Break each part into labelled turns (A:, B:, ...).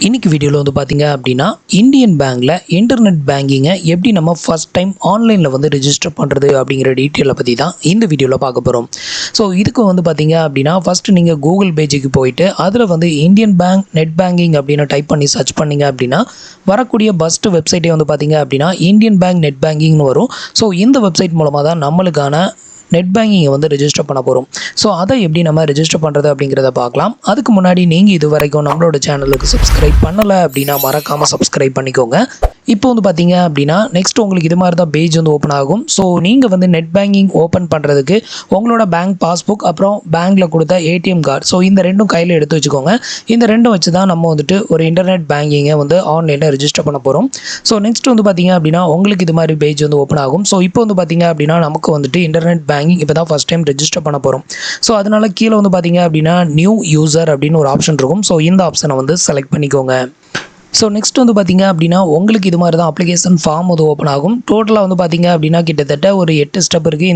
A: இன்னைக்கு வீடியோவில் வந்து பார்த்தீங்க அப்படின்னா இந்தியன் பேங்க்கில் இன்டர்நெட் பேங்கிங்கை எப்படி நம்ம ஃபஸ்ட் டைம் ஆன்லைனில் வந்து ரெஜிஸ்டர் பண்ணுறது அப்படிங்கிற டீட்டெயிலை பற்றி தான் இந்த வீடியோவில் பார்க்க போகிறோம். ஸோ இதுக்கு வந்து பார்த்தீங்க அப்படின்னா ஃபஸ்ட்டு நீங்கள் கூகுள் பேஜுக்கு போயிட்டு அதில் வந்து இந்தியன் பேங்க் நெட் பேங்கிங் அப்படின்னு டைப் பண்ணி சர்ச் பண்ணிங்க அப்படின்னா வரக்கூடிய ஃபஸ்ட்டு வெப்சைட்டே வந்து பார்த்தீங்க அப்படின்னா இந்தியன் பேங்க் நெட் பேங்கிங்னு வரும். ஸோ இந்த வெப்சைட் மூலமாக தான் நம்மளுக்கான நெட் பேங்கிங்கை வந்து ரெஜிஸ்டர் பண்ண போகிறோம். ஸோ அதை எப்படி நம்ம ரெஜிஸ்டர் பண்ணுறது அப்படிங்கிறத பார்க்கலாம். அதுக்கு முன்னாடி நீங்கள் இது வரைக்கும் நம்மளோட சேனலுக்கு சப்ஸ்கிரைப் பண்ணலை அப்படின்னா மறக்காமல் சப்ஸ்கிரைப் பண்ணிக்கோங்க. இப்போ வந்து பார்த்தீங்க அப்படின்னா நெக்ஸ்ட் உங்களுக்கு இது மாதிரி தான் பேஜ் வந்து ஓப்பன் ஆகும். ஸோ நீங்கள் வந்து நெட் பேங்கிங் ஓப்பன் பண்ணுறதுக்கு உங்களோட பேங்க் பாஸ்புக் அப்புறம் பேங்க்கில் கொடுத்த ஏடிஎம் கார்டு, ஸோ இந்த ரெண்டும் கையில் எடுத்து வச்சுக்கோங்க. இந்த ரெண்டும் வச்சு தான் நம்ம வந்துட்டு ஒரு இன்டர்நெட் பேங்கிங்கை வந்து ஆன்லைனில் ரெஜிஸ்டர் பண்ண போகிறோம். ஸோ நெக்ஸ்ட் வந்து பார்த்தீங்க அப்படின்னா உங்களுக்கு இது மாதிரி பேஜ் வந்து ஓப்பன் ஆகும். ஸோ இப்போ வந்து பார்த்தீங்க அப்படின்னா நமக்கு வந்துட்டு இன்டர்நெட் பேங்கிங் இப்போ தான் ஃபஸ்ட் டைம் ரெஜிஸ்டர் பண்ண போகிறோம். ஸோ அதனால் கீழே வந்து பார்த்தீங்க அப்படின்னா நியூ யூசர் அப்படின்னு ஒரு ஆப்ஷன் இருக்கும். ஸோ இந்த ஆப்ஷனை வந்து செலக்ட் பண்ணிக்கோங்க. ஸோ நெக்ஸ்ட் வந்து பார்த்தீங்க அப்படின்னா உங்களுக்கு இது மாதிரி தான் அப்ளிகேஷன் ஃபார்ம் வந்து ஓப்பன் ஆகும். டோட்டலாக வந்து பார்த்தீங்க அப்படின்னா கிட்டத்தட்ட ஒரு 8 ஸ்டெப் இருக்குது.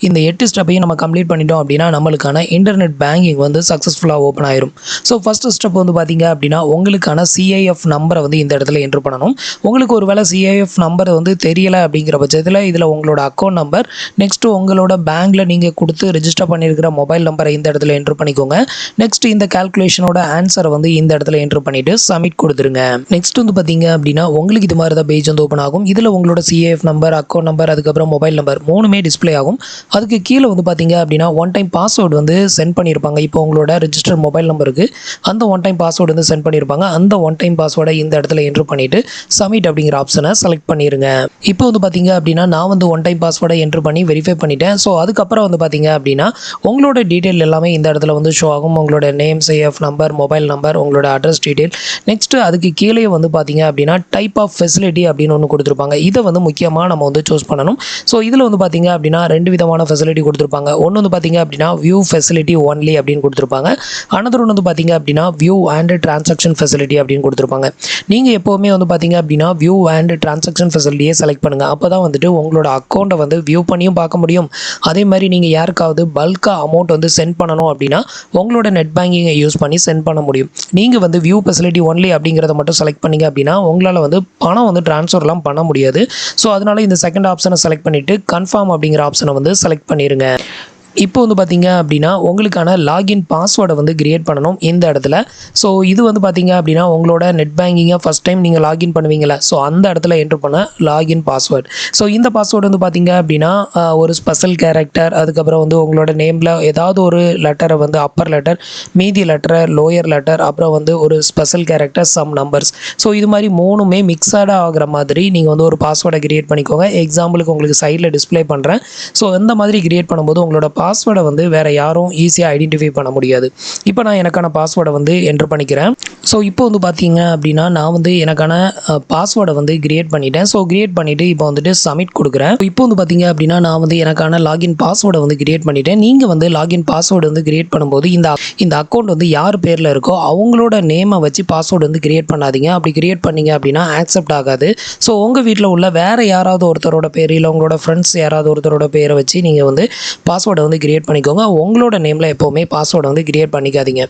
A: இந்த 8 ஸ்டெப்பையும் நம்ம கம்ப்ளீட் பண்ணிட்டோம் அப்படின்னா நம்மளுக்கான இன்டர்நெட் பேங்கிங் வந்து சக்ஸஸ்ஃபுல்லாக ஓப்பன் ஆயிரும். ஸோ ஃபஸ்ட்டு ஸ்டெப் வந்து பார்த்தீங்க அப்படின்னா உங்களுக்கான சிஐஎஃப் நம்பரை வந்து இந்த இடத்துல என்ட்ரு பண்ணணும். உங்களுக்கு ஒரு வேளை சிஐஎஃப் நம்பர் வந்து தெரியலை அப்படிங்கிற பட்சத்தில் இதில் உங்களோட அக்கௌண்ட் நம்பர், நெக்ஸ்ட்டு உங்களோட பேங்க்கில் நீங்கள் கொடுத்து ரெஜிஸ்டர் பண்ணியிருக்கிற மொபைல் நம்பரை இந்த இடத்துல என்ட்ரு பண்ணிக்கோங்க. நெக்ஸ்ட் இந்த கால்குலேஷனோட ஆன்சரை வந்து இந்த இடத்துல என்ட்ரு பண்ணிவிட்டு சப்மிட் கொடுத்துருங்க. நெக்ஸ்ட் வந்து பார்த்தீங்க அப்படின்னா உங்களுக்கு இது மாதிரி தான் பேஜ் வந்து ஓப்பன் ஆகும். இதில் உங்களோட சிஏஎஃப் நம்பர், அக்கௌண்ட் நம்பர், அதுக்கப்புறம் மொபைல் நம்பர் மூணுமே டிஸ்பிளே ஆகும். அதுக்கு கீழே வந்து பார்த்தீங்க அப்படின்னா ஒன் டைம் பாஸ்வேர்டு வந்து சென்ட் பண்ணியிருப்பாங்க. இப்போ உங்களோட ரெஜிஸ்டர் மொபைல் நம்பருக்கு அந்த ஒன் டைம் பாஸ்வேர்டு வந்து சென்ட் பண்ணியிருப்பாங்க. அந்த ஒன் டைம் பாஸ்வேர்டை இந்த இடத்துல என்ட்ரு பண்ணிவிட்டு சப்மிட் அப்படிங்கிற ஆப்ஷனை செலக்ட் பண்ணிடுங்க. இப்போ வந்து பார்த்தீங்க அப்படின்னா நான் வந்து ஒன் டைம் பாஸ்வேர்டை என்ட்ரு பண்ணி வெரிஃபை பண்ணிட்டேன். ஸோ அதுக்கப்புறம் வந்து பார்த்தீங்க அப்படின்னா உங்களோட டீட்டெயில் எல்லாமே இந்த இடத்துல வந்து ஷோ ஆகும். உங்களோட name, CAF number, mobile number, உங்களோட அட்ரஸ் டீட்டெயில். நெக்ஸ்ட்டு அதுக்கு கீழே வந்து பார்த்தீங்க அப்படின்னா டைப் ஆஃப் ஃபெசிலிட்டி அப்படின்னு ஒன்று கொடுத்துருப்பாங்க. இதை வந்து முக்கியமாக நம்ம வந்து சூஸ் பண்ணணும். ஸோ இதில் வந்து பார்த்தீங்க அப்படின்னா 2 விதமான ஃபெசிலிட்டி கொடுத்துருப்பாங்க. ஒன்று வந்து பார்த்தீங்க அப்படின்னா வியூ ஃபெசிலிட்டி ஒன்லி அப்படின்னு கொடுத்துருப்பாங்க. அனதர் ஒன்று வந்து பார்த்தீங்க அப்படின்னா வியூ அண்ட் டிரான்சாக்ஷன் ஃபெசிலிட்டி அப்படின்னு கொடுத்துருப்பாங்க. நீங்கள் எப்போவுமே வந்து பார்த்தீங்க அப்படின்னா வியூ அண்ட் டிரான்சாக்ஷன் ஃபெசிலிட்டியை செலக்ட் பண்ணுங்கள். அப்போ தான் வந்துட்டு உங்களோட அக்கௌண்ட்டை வந்து வியூ பண்ணியும் பார்க்க முடியும். அதே மாதிரி நீங்கள் யாருக்காவது பல்காக அமௌண்ட் வந்து சென்ட் பண்ணணும் அப்படின்னா உங்களோட நெட் பேங்கிங்கை யூஸ் பண்ணி சென்ட் பண்ண முடியும். நீங்கள் வந்து வியூ ஃபெசிலிட்டி ஒன்லி அப்படிங்கிறத மட்டும் செலக்ட் பண்ணிங்க அப்படின்னா உங்களால் வந்து பணம் வந்து ட்ரான்ஸ்ஃபர்லாம் பண்ண முடியாது. ஸோ அதனால் இந்த செகண்ட் ஆப்ஷனை செலக்ட் பண்ணிவிட்டு கன்ஃபார்ம் அப்படிங்கிற ஆப்ஷனை வந்து செலக்ட் பண்ணிடுங்க. இப்போ வந்து பார்த்தீங்க அப்படின்னா உங்களுக்கான லாகின் பாஸ்வேர்டை வந்து கிரியேட் பண்ணணும் இந்த இடத்துல. ஸோ இது வந்து பார்த்தீங்க அப்படின்னா உங்களோட நெட் பேங்கிங்கை ஃபஸ்ட் டைம் நீங்கள் லாகின் பண்ணுவீங்களா, ஸோ அந்த இடத்துல என்ட்ரு பண்ண லாகின் பாஸ்வேர்டு. ஸோ இந்த பாஸ்வேர்டு வந்து பார்த்தீங்க அப்படின்னா ஒரு ஸ்பெஷல் கேரக்டர், அதுக்கப்புறம் வந்து உங்களோட நேமில் ஏதாவது ஒரு லெட்டரை வந்து அப்பர் லெட்டர், மீதி லெட்டரை லோயர் லெட்டர், அப்புறம் வந்து ஒரு special character, some numbers. So இது மாதிரி மூணுமே மிக்சடாக ஆகிற மாதிரி நீங்கள் வந்து ஒரு பாஸ்வேர்டை கிரியேட் பண்ணிக்கோங்க. எக்ஸாம்பிளுக்கு உங்களுக்கு சைடில் டிஸ்பிளே பண்ணுறேன். ஸோ இந்த மாதிரி கிரியேட் பண்ணும்போது உங்களோட பாஸ்வேர்டை வந்து வேறு யாரும் ஈஸியாக ஐடென்டிஃபை பண்ண முடியாது. இப்போ நான் எனக்கான பாஸ்வேர்டை வந்து என்ட்ரு பண்ணிக்கிறேன். ஸோ இப்போ வந்து பார்த்தீங்க அப்படின்னா நான் வந்து எனக்கான பாஸ்வேர்டை வந்து கிரியேட் பண்ணிட்டேன். ஸோ கிரியேட் பண்ணிவிட்டு இப்போ வந்துட்டு சப்மிட் கொடுக்குறேன். இப்போ வந்து பார்த்தீங்க அப்படின்னா நான் வந்து எனக்கான லாகின் பாஸ்வேர்டை வந்து கிரியேட் பண்ணிட்டேன். நீங்கள் வந்து லாகின் பாஸ்வேர்டு வந்து கிரியேட் பண்ணும்போது இந்த அக்கௌண்ட் வந்து யார் பேரில் இருக்கோ அவங்களோட நேமை வச்சு பாஸ்வேர்டு வந்து கிரியேட் பண்ணாதீங்க. அப்படி கிரியேட் பண்ணீங்க அப்படின்னா ஆக்செப்ட் ஆகாது. ஸோ உங்கள் வீட்டில் உள்ள வேறு யாராவது ஒருத்தரோட பேர், இல்லை உங்களோட ஃப்ரெண்ட்ஸ் யாராவது ஒருத்தரோட பேரை வச்சு நீங்கள் வந்து பாஸ்வேர்டை வந்து கிரியேட் பண்ணிக்கோங்க. உங்களோட நேமில் எப்போவுமே பாஸ்வேர்டை வந்து கிரியேட் பண்ணிக்காதீங்க.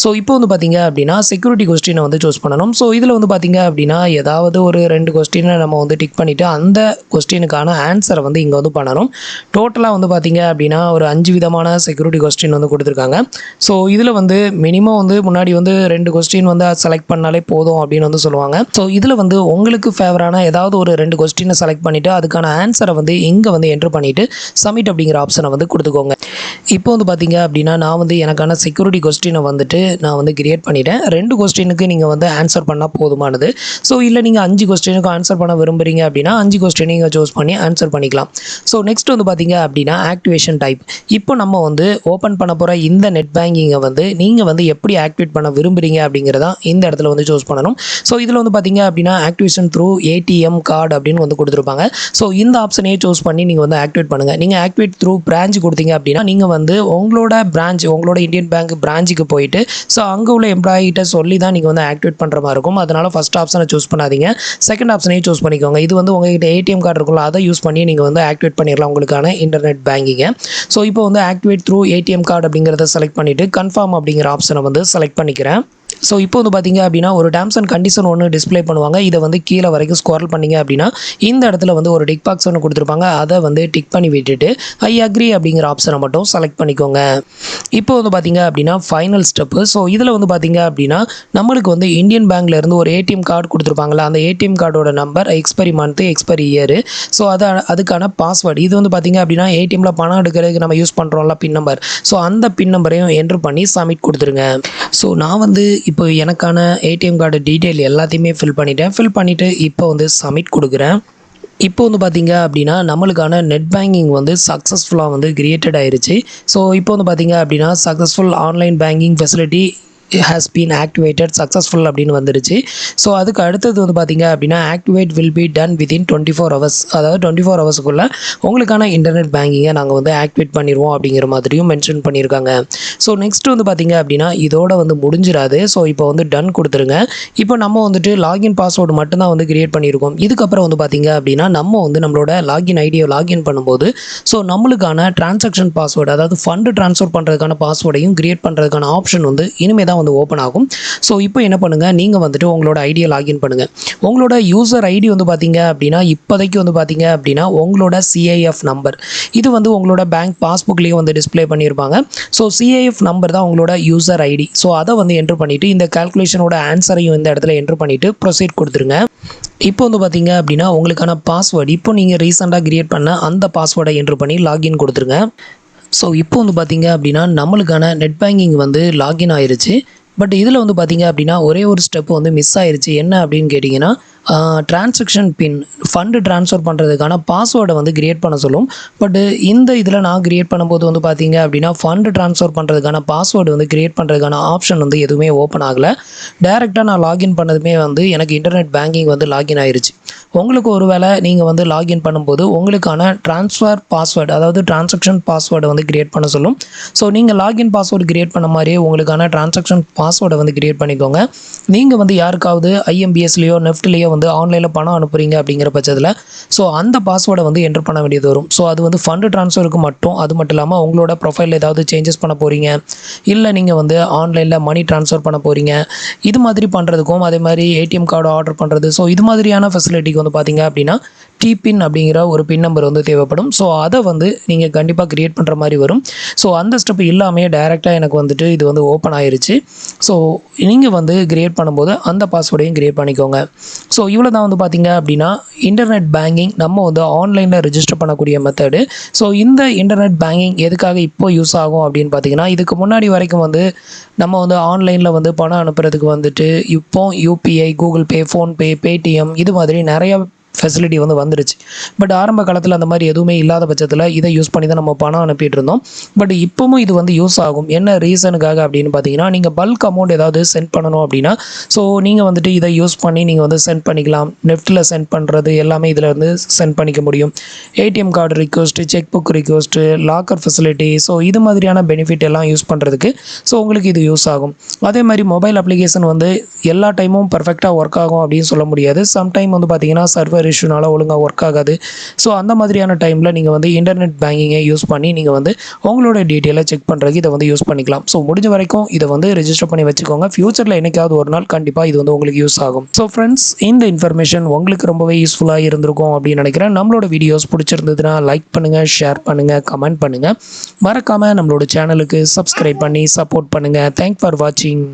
A: ஸோ இப்போ வந்து பார்த்தீங்க அப்படின்னா செக்யூரிட்டி கொஸ்டினை வந்து சூஸ் பண்ணணும். ஸோ இதில் வந்து பார்த்தீங்க அப்படின்னா ஏதாவது ஒரு 2 கொஸ்டினை நம்ம வந்து டிக் பண்ணிவிட்டு அந்த கொஸ்டினுக்கான ஆன்சரை வந்து இங்கே வந்து பண்ணணும். டோட்டலாக வந்து பார்த்தீங்க அப்படின்னா ஒரு 5 விதமான செக்யூரிட்டி கொஸ்டின் வந்து கொடுத்துருக்காங்க. ஸோ இதில் வந்து மினிமம் வந்து முன்னாடி வந்து 2 கொஸ்டின் வந்து செலக்ட் பண்ணாலே போதும் அப்படின்னு வந்து சொல்லுவாங்க. ஸோ இதில் வந்து உங்களுக்கு ஃபேவரான ஏதாவது ஒரு 2 கொஸ்டினை செலக்ட் பண்ணிவிட்டு அதுக்கான ஆன்சரை வந்து இங்கே வந்து என்ட்ரு பண்ணிவிட்டு சப்மிட் அப்படிங்கிற ஆப்ஷனை வந்து கொடுத்துக்கோங்க. இப்போ வந்து பார்த்தீங்க அப்படின்னா நான் வந்து எனக்கான செக்யூரிட்டி கொஸ்டினை வந்துட்டு நான் வந்து கிரியேட் பண்ணிட்டேன். 2 கொஸ்டினுக்கு நீங்கள் வந்து ஆன்சர் பண்ணால் போதுமானது. ஸோ இல்லை நீங்கள் 5 கொஸ்டினுக்கு ஆன்சர் பண்ண விரும்புகிறீங்க அப்படின்னா 5 கொஸ்டின் நீங்கள் சூஸ் பண்ணி ஆன்சர் பண்ணிக்கலாம். ஸோ நெக்ஸ்ட் வந்து பார்த்தீங்க அப்படின்னா ஆக்டிவேஷன் டைப். இப்போ நம்ம வந்து ஓப்பன் பண்ண போகிற இந்த நெட் பேங்கிங்கை வந்து நீங்கள் வந்து எப்படி ஆக்டிவேட் பண்ண விரும்புகிறீங்க அப்படிங்கிறதா இந்த இடத்துல வந்து சூஸ் பண்ணணும். ஸோ இதில் வந்து பார்த்தீங்க அப்படின்னா ஆக்டிவேஷன் த்ரூ ஏடிஎம் கார்டு அப்படின்னு வந்து கொடுத்துருப்பாங்க. ஸோ இந்த ஆப்ஷனையே சூஸ் பண்ணி நீங்கள் வந்து ஆக்டிவேட் பண்ணுங்கள். நீங்கள் ஆக்டிவேட் த்ரூ பிரான்ச் கொடுத்தீங்க அப்படின்னா நீங்கள் வந்து உங்களோட உங்களோட இந்தியன் பேங்க் பிரான்ச்சுக்கு போயிட்டு ஸோ அங்கே உள்ள எம்ப்ளாயிட்ட சொல்லி தான் நீங்கள் வந்து ஆக்டிவேட் பண்ணுற மாதிரி இருக்கும். அதனால் ஃபஸ்ட் ஆப்ஷனை சூஸ் பண்ணாதீங்க, செகண்ட் ஆப்ஷனையும் சூஸ் பண்ணிக்கோங்க. இது வந்து உங்கள்கிட்ட ஏடிஎம் கார்டு இருக்குல்ல, அதை யூஸ் பண்ணி நீங்கள் வந்து ஆக்டிவேட் பண்ணிடலாம் உங்களுக்கான இன்டர்நெட் பேங்கிங்கை. ஸோ இப்போ வந்து ஆக்டிவேட் த்ரூ ஏடிஎம் கார்டு அப்படிங்கிறத செலக்ட் பண்ணிவிட்டு கன்ஃபார்ம் அப்படிங்கிற ஆப்ஷனை வந்து செலக்ட் பண்ணிக்கிறேன். ஸோ இப்போ வந்து பார்த்தீங்க அப்படின்னா ஒரு டேர்ம்ஸ் அண்ட் கண்டிஷன் ஒன்று டிஸ்ப்ளே பண்ணுவாங்க. இதை வந்து கீழே வரைக்கும் ஸ்க்ரோல் பண்ணீங்க அப்படின்னா இந்த இடத்துல வந்து ஒரு டிக் பாக்ஸ் ஒன்று கொடுத்துருப்பாங்க. அதை வந்து டிக் பண்ணி விட்டுட்டு ஐ அக்ரி அப்படிங்கிற ஆப்ஷனை மட்டும் செலக்ட் பண்ணிக்கோங்க. இப்போ வந்து பார்த்தீங்க அப்படின்னா ஃபைனல் ஸ்டெப்பு. ஸோ இதில் வந்து பார்த்தீங்க அப்படின்னா நம்மளுக்கு வந்து இந்தியன் பேங்க்ல இருந்து ஒரு ஏடிஎம் கார்டு கொடுத்துருப்பாங்களா, அந்த ஏடிஎம் கார்டோட number, expiry month, expiry year, so அதுக்கான பாஸ்வேர்டு. இது வந்து பார்த்தீங்க அப்படின்னா ஏடிஎம்ல பணம் எடுக்கிறதுக்கு நம்ம யூஸ் பண்ணுறோம்ல பின் நம்பர், ஸோ அந்த பின் நம்பரையும் என்ட்ரு பண்ணி சப்மிட் கொடுத்துருங்க. ஸோ நான் வந்து இப்போ எனக்கான ஏடிஎம் கார்டு டீட்டெயில் எல்லாத்தையுமே ஃபில் பண்ணிவிட்டு இப்போ வந்து சப்மிட் கொடுக்குறேன். இப்போ வந்து பார்த்தீங்க அப்படின்னா நம்மளுக்கான நெட் பேங்கிங் வந்து சக்ஸஸ்ஃபுல்லாக வந்து கிரியேட்டட் ஆயிருச்சு. ஸோ இப்போ வந்து பார்த்தீங்க அப்படின்னா successful online banking facility has been activated successful அப்படின்னு வந்துருச்சு. ஸோ அதுக்கு அடுத்தது வந்து பார்த்தீங்க அப்படின்னா activate will be done within 24 hours, அதாவது 24 ஹவர்ஸுக்குள்ளே உங்களுக்கான இன்டர்நெட் பேங்கிங்கை நாங்கள் வந்து ஆக்டிவேட் பண்ணிடுவோம் அப்படிங்கிற மாதிரியும் மென்ஷன் பண்ணியிருக்காங்க. ஸோ நெக்ஸ்ட் வந்து பார்த்தீங்க அப்படின்னா இதோட வந்து முடிஞ்சிடாது. ஸோ இப்போ வந்து டன் கொடுத்துருங்க. இப்போ நம்ம வந்துட்டு லாகின் பாஸ்வேர்டு மட்டும்தான் வந்து கிரியேட் பண்ணியிருக்கோம். இதுக்கப்புறம் வந்து பார்த்தீங்க அப்படின்னா நம்ம வந்து நம்மளோட லாகின் ஐடியை லாகின் பண்ணும்போது ஸோ நம்மளுக்கான டிரான்சாக்ஷன் பாஸ்வேர்டு, அதாவது ஃபண்டு ட்ரான்ஸ்ஃபர் பண்ணுறதுக்கான பாஸ்வேர்டையும் கிரியேட் பண்ணுறதுக்கான ஆப்ஷன் வந்து இனிமேல் தான் வந்து ஓப்பன் ஆகும். ஸோ இப்போ என்ன பண்ணுங்கள், நீங்கள் வந்துட்டு உங்களோட ஐடியை லாகின் பண்ணுங்கள். உங்களோட யூசர் ஐடி வந்து பார்த்தீங்க அப்படின்னா இப்போதைக்கு வந்து பார்த்தீங்க அப்படின்னா உங்களோட சிஐஎஃப் நம்பர், இது வந்து உங்களோட பேங்க் பாஸ்புக்லேயும் வந்து டிஸ்ப்ளே பண்ணியிருப்பாங்க. ஸோ சிஐஎஃப் நம்பர் தான் உங்களோட யூசர் ஐடி. ஸோ அதை வந்து என்ட்ரு பண்ணிவிட்டு இந்த கால்குலேஷனோட ஆன்சரையும் இந்த இடத்துல என்ட்ரு பண்ணிவிட்டு ப்ரொசீட் கொடுத்துருங்க. இப்போ வந்து பார்த்தீங்க அப்படின்னா உங்களுக்கான பாஸ்வேர்டு, இப்போ நீங்கள் ரீசெண்டாக கிரியேட் பண்ண அந்த பாஸ்வேர்டை என்ட்ரு பண்ணி லாகின் கொடுத்துருங்க. ஸோ இப்போ வந்து பார்த்தீங்க அப்படின்னா நம்மளுக்கான நெட் பேங்கிங் வந்து லாகின் ஆயிருச்சு. பட் இதில் வந்து பார்த்தீங்க அப்படின்னா ஒரே ஒரு ஸ்டெப் வந்து மிஸ் ஆயிருச்சு. என்ன அப்படின்னு கேட்டிங்கன்னா டிரான்சாக்ஷன் பின், ஃபண்டு ட்ரான்ஸ்ஃபர் பண்ணுறதுக்கான பாஸ்வேர்டை வந்து கிரியேட் பண்ண சொல்லும். பட் இந்த இதில் நான் கிரியேட் பண்ணும்போது வந்து பார்த்தீங்க அப்படின்னா ஃபண்டு ட்ரான்ஸ்ஃபர் பண்ணுறதுக்கான பாஸ்வேர்டு வந்து கிரியேட் பண்ணுறதுக்கான ஆப்ஷன் வந்து எதுவுமே ஓப்பன் ஆகலை. டேரெக்டாக நான் லாகின் பண்ணதுமே வந்து எனக்கு இன்டர்நெட் பேங்கிங் வந்து லாகின் ஆயிருச்சு. உங்களுக்கு ஒரு வேளை நீங்கள் வந்து லாகின் பண்ணும்போது உங்களுக்கான ட்ரான்ஸ்ஃபர் பாஸ்வேர்டு, அதாவது டிரான்சாக்ஷன் பாஸ்வேர்டை வந்து கிரியேட் பண்ண சொல்லும். ஸோ நீங்கள் லாகின் பாஸ்வேர்டு கிரியேட் பண்ண மாதிரியே உங்களுக்கான டிரான்சாக்ஷன் பாஸ்வேர்டை வந்து கிரியேட் பண்ணிக்கோங்க. நீங்கள் வந்து யாருக்காவது ஐஎம்பிஎஸ்லேயோ நெஃப்ட்லேயோ வந்து ஆன்லைனில் பணம் அனுப்புகிறீங்க அப்படிங்கிற பட்சத்தில் ஸோ அந்த பாஸ்வேர்டை வந்து என்ட்ரு பண்ண வேண்டியது வரும். ஸோ அது வந்து ஃபண்டு ட்ரான்ஸ்ஃபருக்கு மட்டும். அது மட்டும் இல்லாமல் உங்களோட ப்ரொஃபைலில் ஏதாவது சேஞ்சஸ் பண்ண போகிறீங்க, இல்லை நீங்கள் வந்து ஆன்லைனில் மணி ட்ரான்ஸ்ஃபர் பண்ண போகிறீங்க, இது மாதிரி பண்ணுறதுக்கும், அதே மாதிரி ஏடிஎம் கார்டு ஆர்டர் பண்ணுறது, ஸோ இது மாதிரியான ஃபெசிலிட்டிக்கு வந்து பார்த்தீங்க அப்படின்னா டிபின் அப்படிங்கிற ஒரு பின் நம்பர் வந்து தேவைப்படும். ஸோ அதை வந்து நீங்கள் கண்டிப்பாக க்ரியேட் பண்ணுற மாதிரி வரும். ஸோ அந்த ஸ்டெப் இல்லாமல் டைரெக்டாக எனக்கு வந்துட்டு இது வந்து ஓப்பன் ஆயிருச்சு. ஸோ நீங்கள் வந்து க்ரியேட் பண்ணும்போது அந்த பாஸ்வேர்டையும் க்ரியேட் பண்ணிக்கோங்க. ஸோ இவ்வளோ தான் வந்து பார்த்தீங்க அப்படின்னா இன்டர்நெட் பேங்கிங் நம்ம வந்து ஆன்லைனில் ரிஜிஸ்டர் பண்ணக்கூடிய மெத்தடு. ஸோ இந்த இன்டர்நெட் பேங்கிங் எதுக்காக இப்போ யூஸ் ஆகும் அப்படின்னு பார்த்தீங்கன்னா, இதுக்கு முன்னாடி வரைக்கும் வந்து நம்ம வந்து ஆன்லைனில் வந்து பணம் அனுப்புறதுக்கு வந்துட்டு இப்போ UPI, Google Pay, PhonePe, Paytm இது மாதிரி நிறைய ஃபெசிலிட்டி வந்து வந்துருச்சு. பட் ஆரம்ப காலத்தில் அந்த மாதிரி எதுவுமே இல்லாத பட்சத்தில் இதை யூஸ் பண்ணி தான் நம்ம பணம் அனுப்பிட்டு இருந்தோம். பட் இப்போவும் இது வந்து யூஸ் ஆகும். என்ன ரீசனுக்காக அப்படின்னு பார்த்தீங்கன்னா, நீங்கள் பல்க் அமௌண்ட் ஏதாவது சென்ட் பண்ணணும் அப்படின்னா ஸோ நீங்கள் வந்துட்டு இதை யூஸ் பண்ணி நீங்கள் வந்து சென்ட் பண்ணிக்கலாம். நெஃப்ட்டில் சென்ட் பண்ணுறது எல்லாமே இதில் வந்து சென்ட் பண்ணிக்க முடியும். ATM card request, check book request, locker facility, so இது மாதிரியான பெனிஃபிட் எல்லாம் யூஸ் பண்ணுறதுக்கு ஸோ உங்களுக்கு இது யூஸ் ஆகும். அதே மாதிரி மொபைல் அப்ளிகேஷன் வந்து எல்லா டைமும் பர்ஃபெக்டாக ஒர்க் ஆகும் அப்படின்னு சொல்ல முடியாது. சம்டைம் வந்து பார்த்தீங்கன்னா சர்வர் இஷ்யூனால ஒழுங்காக ஒர்க் ஆகாது. ஸோ அந்த மாதிரியான டைமில் நீங்கள் வந்து இன்டர்நெட் பேங்கிங்கை யூஸ் பண்ணி நீங்கள் வந்து உங்களோட டீட்டெயிலை செக் பண்ணுறதுக்கு இதை வந்து யூஸ் பண்ணிக்கலாம். ஸோ முடிஞ்ச வரைக்கும் இதை வந்து ரெஜிஸ்டர் பண்ணி வச்சுக்கோங்க. ஃபியூச்சரில் என்னைக்காவது ஒரு நாள் கண்டிப்பாக இது வந்து உங்களுக்கு யூஸ் ஆகும். ஸோ ஃப்ரெண்ட்ஸ், இந்த இன்ஃபர்மேஷன் உங்களுக்கு ரொம்பவே யூஸ்ஃபுல்லாக இருந்திருக்கும் அப்படின்னு நினைக்கிறேன். நம்மளோட வீடியோஸ் பிடிச்சிருந்ததுன்னா லைக் பண்ணுங்கள், ஷேர் பண்ணுங்கள், கமெண்ட் பண்ணுங்கள். மறக்காமல் நம்மளோட சேனலுக்கு சப்ஸ்கிரைப் பண்ணி சப்போர்ட் பண்ணுங்கள். தேங்க்ஸ் ஃபார் வாட்சிங்.